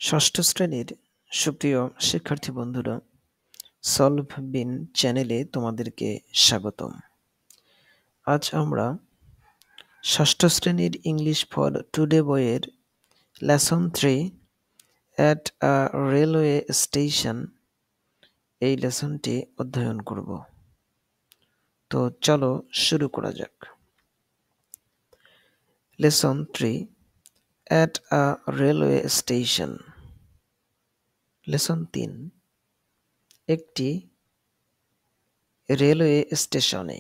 ষষ্ঠ শ্রেণীর সুপ্রিয় শিক্ষার্থী বন্ধুরা, সলভ বিন চ্যানেলে তোমাদেরকে স্বাগতম। আজ আমরা ষষ্ঠ শ্রেণীর ইংলিশ ফর টুডে বইয়ের lesson 3 at a railway station এই লেসনটি অধ্যয়ন করব। তো চলো শুরু করা যাক। Lesson 3 at a railway station. Lesson 3 একটি রেলওয়ে স্টেশনে।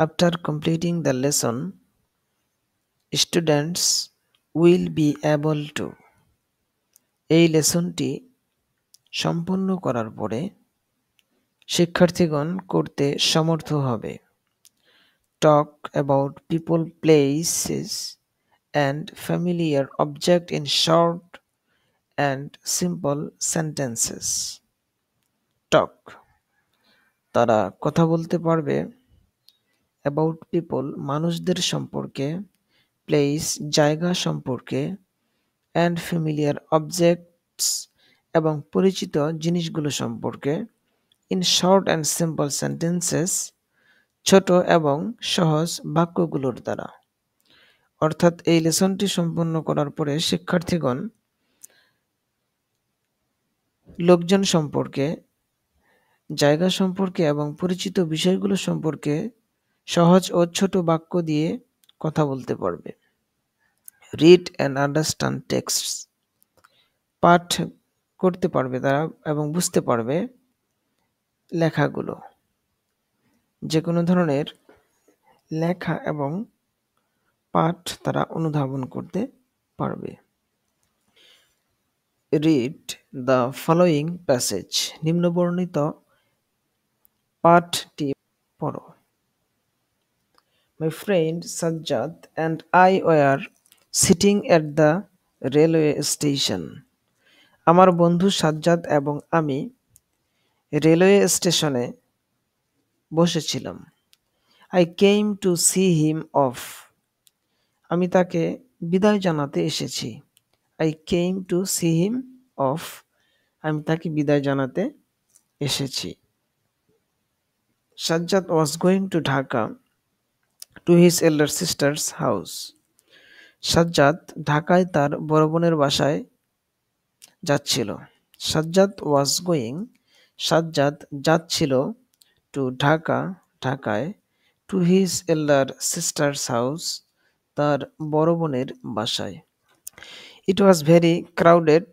After completing the lesson, students will be able to এই লেসনটি সম্পূর্ণ করার পরে শিক্ষার্থীগণ করতে সমর্থ হবে talk about people, places and familiar object in short and simple sentences. Talk, তারা কথা বলতে পারবে অ্যাবাউট পিপল, মানুষদের সম্পর্কে, প্লেস, জায়গা সম্পর্কে, অ্যান্ড ফ্যামিলিয়ার অবজেক্টস এবং পরিচিত জিনিসগুলো সম্পর্কে, in short and simple sentences ছোট এবং সহজ বাক্যগুলোর দ্বারা। অর্থাৎ এই লেসনটি সম্পন্ন করার পরে শিক্ষার্থীগণ লোকজন সম্পর্কে, জায়গা সম্পর্কে এবং পরিচিত বিষয়গুলো সম্পর্কে সহজ ও ছোট বাক্য দিয়ে কথা বলতে পারবে। রিড অ্যান্ড আন্ডারস্ট্যান্ড টেক্সটস, পাঠ করতে পারবে তারা এবং বুঝতে পারবে লেখাগুলো। যে কোনো ধরনের লেখা এবং পাঠ তারা অনুধাবন করতে পারবে। রিড দ্য ফলোয়িং প্যাসেজ, নিম্নবর্ণিত পাঠটি পড়ো। My friend Sajjad and I were sitting at the railway station. আমার বন্ধু সাজ্জাদ এবং আমি রেলওয়ে স্টেশনে বসেছিলাম। I came to see him off. আমি তাকে বিদায় জানাতে এসেছি। I came to see him off. আমি তাকে বিদায় জানাতে এসেছি। Sajjad was going to Dhaka to his elder sister's house. Sajjad ঢাকায় তার বড় বোনের বাসায় যাচ্ছিল। সাজ্জাদ was going, সাজ্জাদ যাচ্ছিল to ঢাকা, ঢাকায়, to his elder sister's house, তার বড় বোনের বাসায়। It was very crowded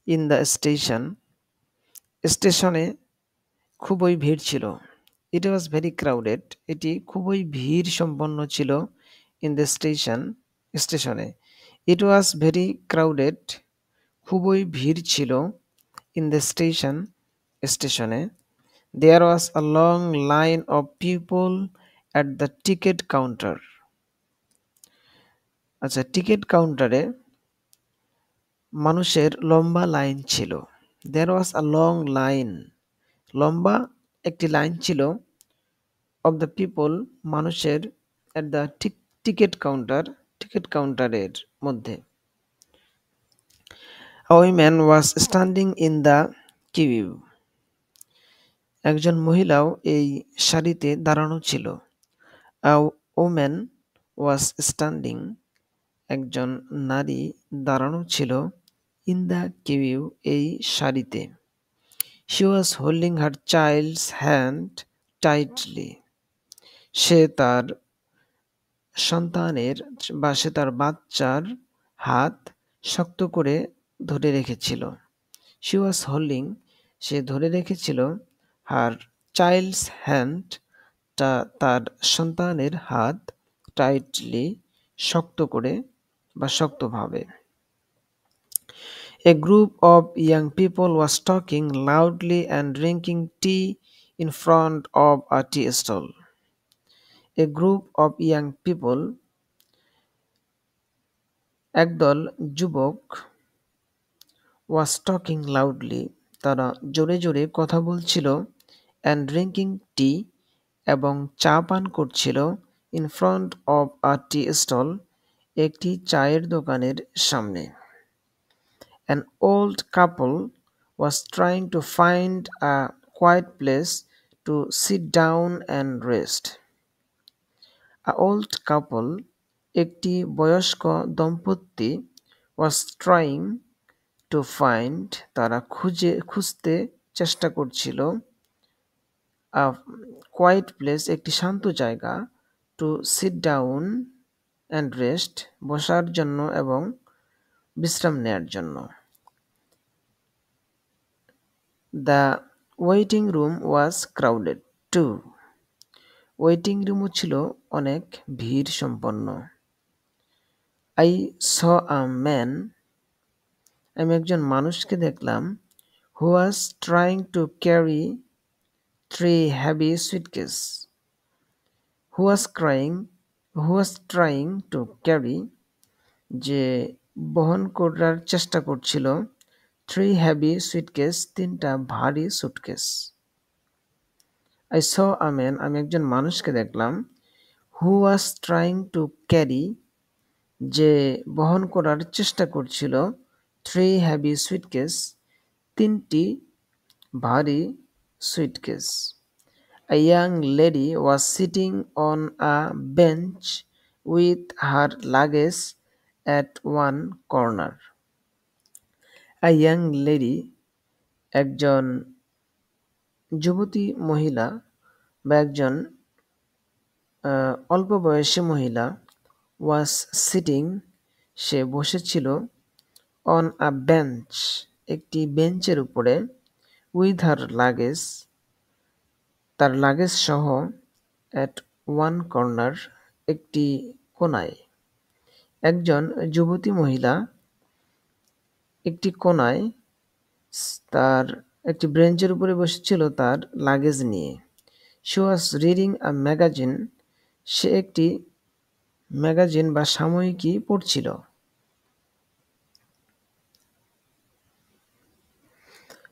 in the station. স্টেশনে খুবই ভিড় ছিল। It was very crowded, এটি খুবই ভিড় সম্পন্ন ছিল। In the station, স্টেশনে। It was very crowded, খুবই ভিড় ছিল। In the station, স্টেশনে। There was a long line of people at the ticket counter. আচ্ছা, টিকিট কাউন্টারে মানুষের লম্বা লাইন ছিল। There was a long line, লম্বা একটি লাইন ছিল, of the people, মানুষের, at the ticket counter, ticket কাউন্টারের মধ্যে। A woman was standing in the queue. একজন মহিলাও এই সারিতে দাঁড়ানো ছিল। A woman was standing, একজন নারী দাঁড়ানো ছিল, in the queue, এই সারিতে। She was holding her child's hand tightly. সে তার সন্তানের বা সে তার বাচ্চার হাত শক্ত করে ধরে রেখেছিল। She was holding, সে ধরে রেখেছিল, her child's hand, তার সন্তানের হাত, টাইটলি, শক্ত করে বা শক্তভাবে। A group of young people was talking loudly and drinking tea in front of a tea stall. A group of young people, একদল যুবক, was talking loudly, তারা জোরে জোরে কথা বলছিল, and drinking tea, এবং চা পান করছিল, in front of a tea stall, একটি চায়ের দোকানের সামনে। An old couple was trying to find a quiet place to sit down and rest. A old couple, একটি বয়স্ক দম্পতি, was trying to find, তারা খুঁজতে চেষ্টা করছিল, a quiet place, একটি শান্ত জায়গা, to sit down and rest, বসার জন্য এবং বিশ্রাম নেয়ার জন্য। The waiting room was crowded too. Waiting রুমও ছিল অনেক ভিড় সম্পন্ন। I saw a man, আমি একজন মানুষকে দেখলাম, who was trying to carry 3 heavy suitcases. who was trying to carry, যে বহন করার চেষ্টা করছিল, 3 heavy suitcases, 3টা ভারী suitcase. I saw a man, আমি একজন মানুষকে দেখলাম, who was trying to carry, যে বহন করার চেষ্টা করছিল, 3 heavy suitcases, 3টি ভারী suitcase. A young lady was sitting on a bench with her luggage at one corner. A young lady, একজন যুবতী মহিলা বা একজন অল্প বয়সী মহিলা, was sitting, সে বসেছিল, on a bench, একটি বেঞ্চের উপরে, with her luggage, তার লাগেজ সহ, at one corner, একটি কোণায়। একজন যুবতী মহিলা একটি কোণায় তার একটি বেঞ্চের উপরে বসেছিল তার লাগেজ নিয়ে। She was reading a magazine, সে একটি ম্যাগাজিন বা সাময়িকী পড়ছিল।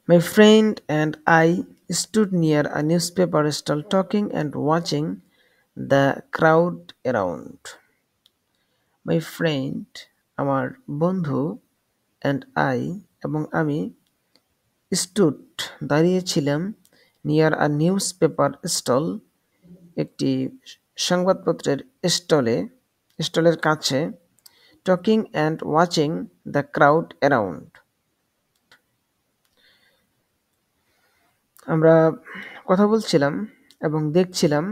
My friend and I stood near a newspaper stall talking and watching the crowd around. My friend, আমার বন্ধু, and I, এবং আমি, stood, দাঁড়িয়েছিলাম, near a newspaper stall, একটি সংবাদপত্রের স্টলের কাছে, talking and watching the crowd around. আমরা কথা বলছিলাম এবং দেখছিলাম,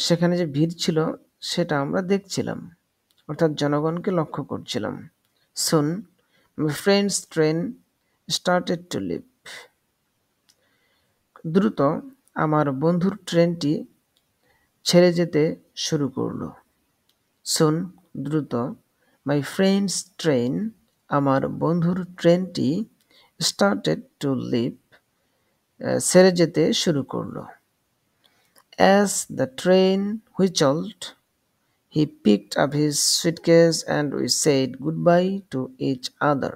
সেখানে যে ভিড় ছিল সেটা আমরা দেখছিলাম, অর্থাৎ জনগণকে লক্ষ্য করছিলাম। Soon my friend's train started to leave. দ্রুত আমার বন্ধুর ট্রেনটি ছেড়ে যেতে শুরু করলো। Soon, দ্রুত, my friend's train, আমার বন্ধুর ট্রেনটি, started to leave, ছেড়ে যেতে শুরু করলো। As the train whistled, he picked up his suitcase and we said goodbye to each other.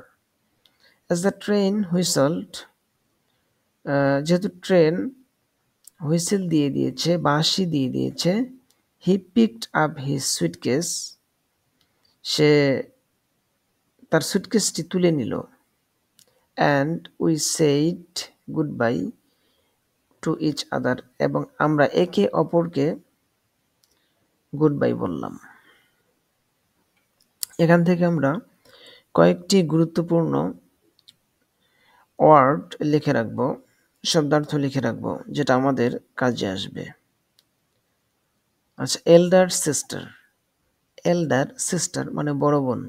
As the train whistled, যেহেতু ট্রেন হুইসেল দিয়ে দিয়েছে, বাঁশি দিয়ে দিয়েছে, he picked up his suitcase, সে তার সুটকেসটি তুলে নিল, and we said goodbye to each other, এবং আমরা একে অপরকে গুডবাই বললাম। এখান থেকে আমরা কয়েকটি গুরুত্বপূর্ণ ওয়ার্ড লিখে রাখবো, শব্দার্থ লিখে রাখবো, যেটা আমাদের কাজে আসবে। আচ্ছা, এল্ডার সিস্টার। এল্ডার সিস্টার মানে বড় বোন।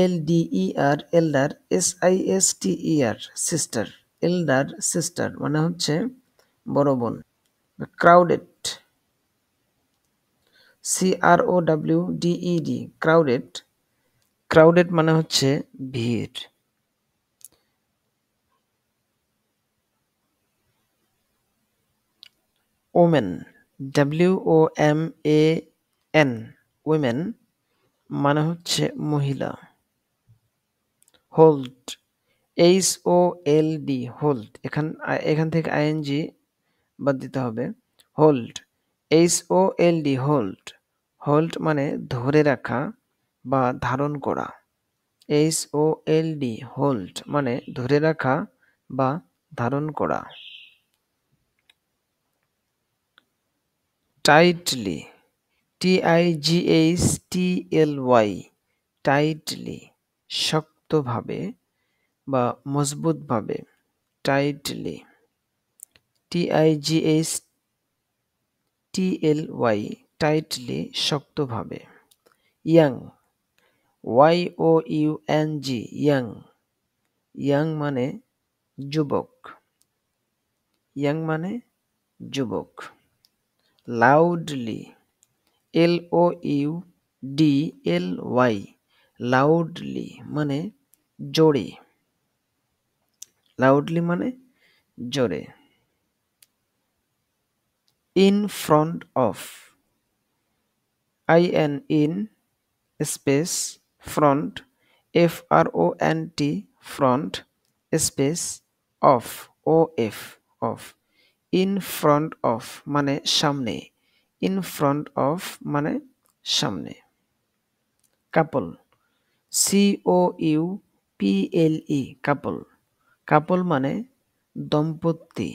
ELDER, এল্ডার, SISTER, sister. Elder sister মানে হচ্ছে বড় বোন। Crowded, CROWDED, crowded. ক্রাউডেড মানে হচ্ছে ভিড়। ওমেন, WOMAN, ওমেন মানে হচ্ছে মহিলা। হোল্ড, HOLD, হোল্ড, এখান থেকে ING বাদ দিতে হবে। Hold, HOLD, hold. হোল্ড মানে ধরে রাখা বা ধারণ করা। HOLD হোল্ড মানে ধরে রাখা বা ধারণ করা। টাইটলি TIGHTLY টাইটলি শক্তভাবে বা মজবুতভাবে। টাইটলি TIGHTLY টাইটলি শক্তভাবে। ইয়াং YOUNG ইয়াং ইয়াং মানে যুবক। ইয়াং মানে যুবক। লাউডলি LOUDLY লাউডলি মানে জোরে। লাউডলি মানে জোরে। In front of IN space front FRONT front space of OF of. In front of মানে সামনে। ইন ফ্রন্ট অফ মানে সামনে। কাপল COUPLE কাপল কাপল মানে দম্পতি।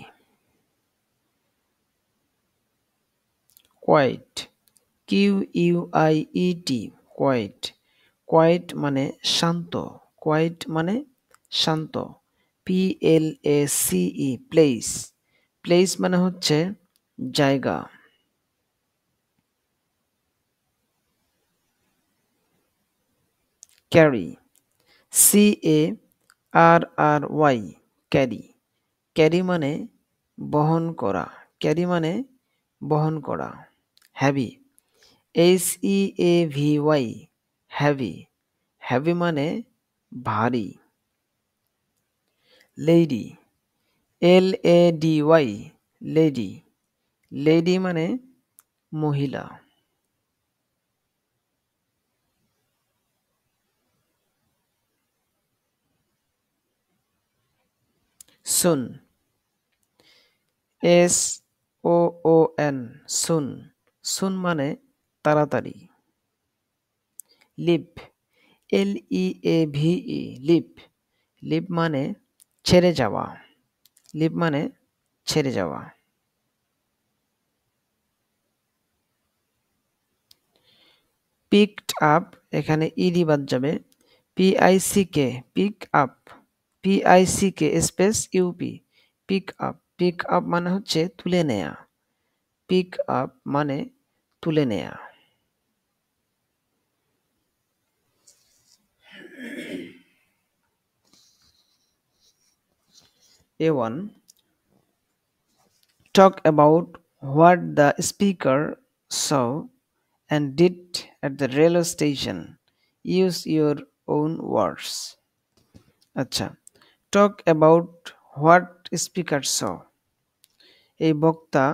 কোয়াইট QUIET কোয়াইট কোয়াইট মানে শান্ত। কোয়াইট মানে শান্ত। PLACE প্লেস প্লেস মানে হচ্ছে জায়গা। ক্যারি CARRY ক্যারি ক্যারি মানে বহন করা। ক্যারি মানে বহন করা। হ্যাভি HEAVY হ্যাভি হ্যাভি মানে ভারী। লেডি LADY লেডি লেডি মানে মহিলা। সুন SOON সুন সুন মানে তাড়াতাড়ি। লিভ LEAVE লিভ লিভ মানে ছেড়ে যাওয়া। লিভ মানে ছেড়ে যাওয়া। পিকড আপ এখানে ইডি বাদ যাবে। PICK pick up PICK space UP pick up pick up মানে হচ্ছে তুলে নেয়া। পিক আপ মানে তুলে নেয়া। A1 talk about what the speaker saw and did at the railway station. Use your own words. আচ্ছা, টক অ্যাবাউট হোয়াট স্পিকার স এই বক্তা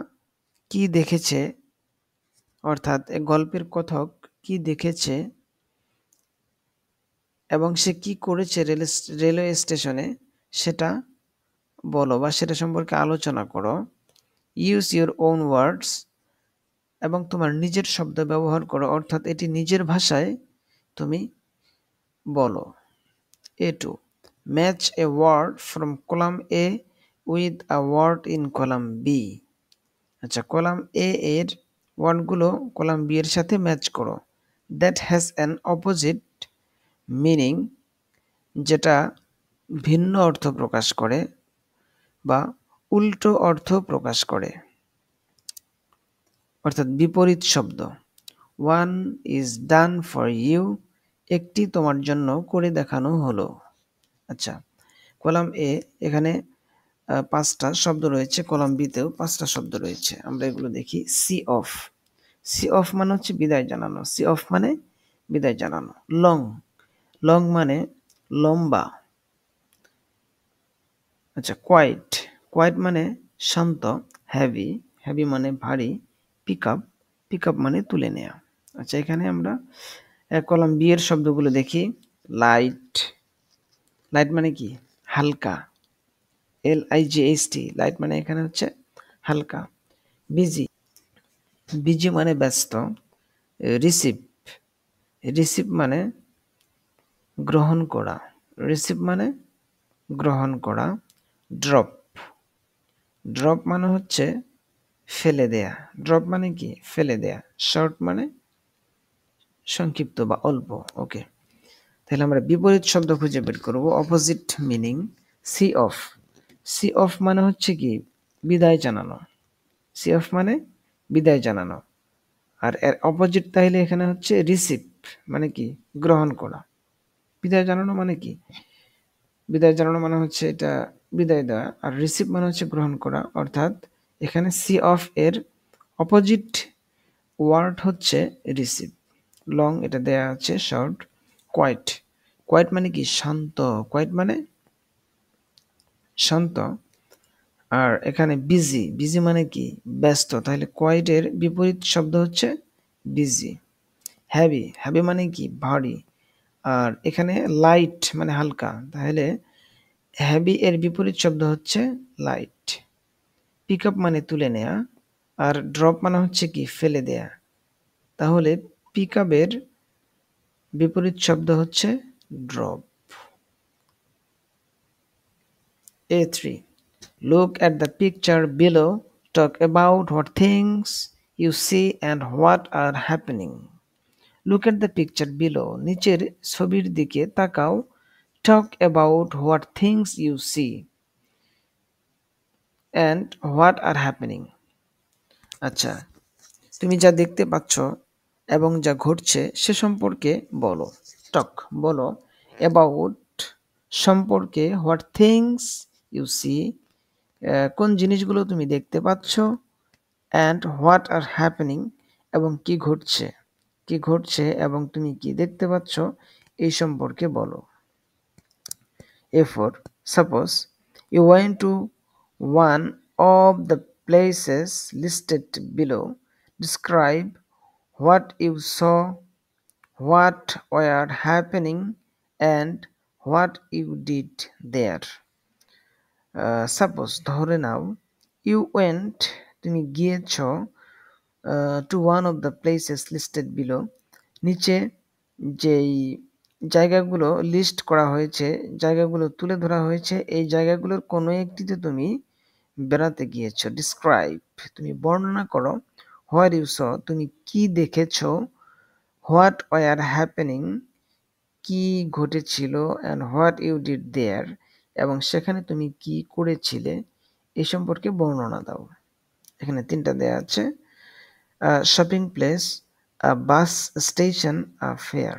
কি দেখেছে, অর্থাৎ গল্পের কথক কি দেখেছে এবং সে কি করেছে রেলওয়ে স্টেশনে সেটা বলো বা সেটা সম্পর্কে আলোচনা করো। ইউজ ইউর ওন ওয়ার্ডস এবং তোমার নিজের শব্দ ব্যবহার করো, অর্থাৎ এটি নিজের ভাষায় তুমি বলো। A2 match a word from column A with a word in column B। আচ্ছা, কলাম A এর ওয়ার্ডগুলো কলাম B এর সাথে ম্যাচ করো। That has an opposite meaning যেটা ভিন্ন অর্থ প্রকাশ করে বা উল্টো অর্থ প্রকাশ করে, অর্থাৎ বিপরীত শব্দ। One is done for you একটি তোমার জন্য করে দেখানো হলো। আচ্ছা, কলাম এ এখানে 5টা শব্দ রয়েছে, কলাম বিতেও 5টা শব্দ রয়েছে। আমরা এগুলো দেখি। সি অফ সি অফ মানে হচ্ছে বিদায় জানানো। সি অফ মানে বিদায় জানানো। লং লং মানে লম্বা। আচ্ছা, কোয়াইট কোয়াইট মানে শান্ত। হ্যাভি হ্যাভি মানে ভারী। পিক আপ মানে তুলে নেয়া। আচ্ছা, এখানে আমরা কলাম বি এর শব্দগুলো দেখি। লাইট লাইট মানে কি? হালকা। LIGHT লাইট মানে এখানে হচ্ছে হালকা। বিজি বিজি মানে ব্যস্ত। রিসিভ রিসিভ মানে গ্রহণ করা, রিসিভ মানে গ্রহণ করা। ড্রপ, ড্রপ মানে হচ্ছে ফেলে দেয়া। ড্রপ মানে কি? ফেলে দেয়া। শর্ট মানে সংক্ষিপ্ত বা অল্প। ওকে, তাহলে আমরা বিপরীত শব্দ খুঁজে বের করব। Opposite meaning, see off. See off মানে হচ্ছে কি? বিদায় জানানো। সি অফ মানে বিদায় জানানো। আর এর অপোজিট তাহলে এখানে হচ্ছে রিসিভ, মানে কি? গ্রহণ করা। বিদায় জানানো মানে কি? বিদায় জানানো মানে হচ্ছে এটা বিদায় দেওয়া, আর রিসিভ মানে হচ্ছে গ্রহণ করা। অর্থাৎ এখানে সি অফ এর অপোজিট ওয়ার্ড হচ্ছে রিসিভ। লং এটা দেয়া আছে, শর্ট। কোয়াইট, কোয়াইট মানে কি? শান্ত। কোয়াইট মানে শান্ত। আর এখানে বিজি, বিজি মানে কি? ব্যস্ত। তাহলে কোয়াইটের বিপরীত শব্দ হচ্ছে বিজি। হ্যাভি, হ্যাভি মানে কি? ভারী। আর এখানে লাইট মানে হালকা। তাহলে হ্যাভি এর বিপরীত শব্দ হচ্ছে লাইট। পিক আপ মানে তুলে নেয়া। আর ড্রপ মানে হচ্ছে কি? ফেলে দেয়া। তাহলে পিক আপের বিপরীত শব্দ হচ্ছে drop. A3. Look at the picture below. Talk about what things you see and what are happening. Look at the picture below. নিচের ছবির দিকে তাকাও। Talk about what things you see and what are happening. আচ্ছা, তুমি যা দেখতে পাচ্ছ এবং যা ঘটছে সে সম্পর্কে বলো। টক বলো, অ্যাবাউট সম্পর্কে, হোয়াট থিংস ইউ সি কোন জিনিসগুলো তুমি দেখতে পাচ্ছ, অ্যান্ড হোয়াট আর হ্যাপেনিং এবং কি ঘটছে, কি ঘটছে এবং তুমি কি দেখতে পাচ্ছ এই সম্পর্কে বলো। A4. Suppose you went to one of the places listed below. Describe what you saw, what were happening, and what you did there. Suppose ধরে নাও, ইউ ওয়েন্ট তুমি গিয়েছ, to one of the places listed below নিচে যেই জায়গাগুলো list করা হয়েছে, জায়গাগুলো তুলে ধরা হয়েছে, এই জায়গাগুলোর কোনো একটিতে তুমি বেড়াতে গিয়েছো। ডিসক্রাইব তুমি বর্ণনা করো। হোয়াট ইউ স তুমি কি দেখেছো। হোয়াট ওয়ার হ্যাপেনিং কি ঘটেছিল। And what you did there এবং সেখানে তুমি কি করেছিলে এই সম্পর্কে বর্ণনা দাও। এখানে তিনটা দেয়া আছে। Shopping place, bus station, fair.